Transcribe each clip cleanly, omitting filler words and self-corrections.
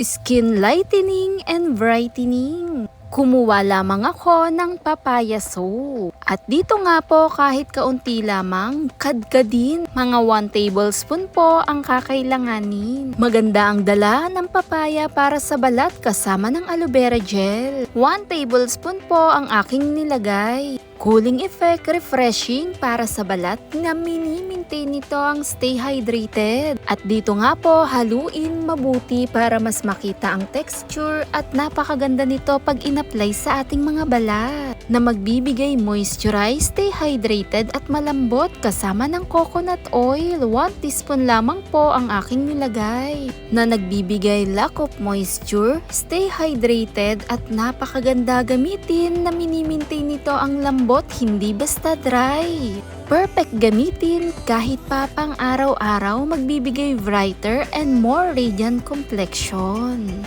Skin lightening and brightening. Kumuha lamang ako ng papaya soap. At dito nga po kahit kaunti lamang, kadkadin. Mga 1 tablespoon po ang kakailanganin. Maganda ang dala ng papaya para sa balat kasama ng aloe vera gel. 1 tablespoon po ang aking nilagay. Cooling effect, refreshing para sa balat na mini-maintain nito ang stay hydrated. At dito nga po haluin mabuti para mas makita ang texture at napakaganda nito pag in-apply sa ating mga balat na magbibigay moisturize, stay hydrated at malambot kasama ng coconut oil. 1 teaspoon lamang po ang aking nilagay na nagbibigay lack of moisture, stay hydrated at napakaganda gamitin na mini-maintain nito ang lambot, hindi basta dry. Perfect gamitin kahit pa pang araw-araw, magbibigay brighter and more radiant complexion.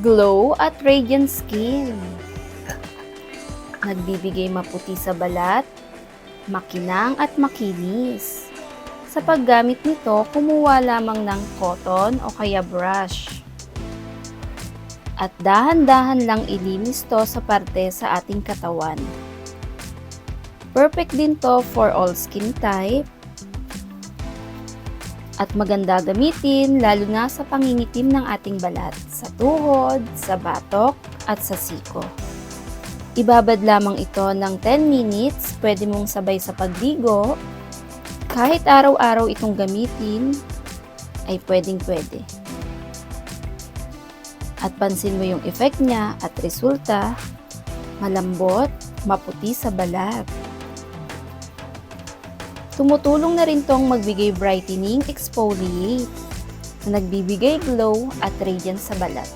Glow at radiant skin. Nagbibigay maputi sa balat, makinang at makinis. Sa paggamit nito, kumuha lamang ng cotton o kaya brush. At dahan-dahan lang ilinis to sa parte sa ating katawan. Perfect din to for all skin type. At maganda gamitin lalo na sa pangingitim ng ating balat, sa tuhod, sa batok, at sa siko. Ibabad lamang ito ng 10 minutes, pwede mong sabay sa pagligo. Kahit araw-araw itong gamitin, ay pwedeng-pwede. At pansin mo yung effect niya at resulta, malambot, maputi sa balat. Tumutulong na rin tong magbigay brightening exfoliate na nagbibigay glow at radiance sa balat.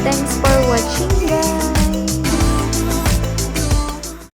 Thanks for watching.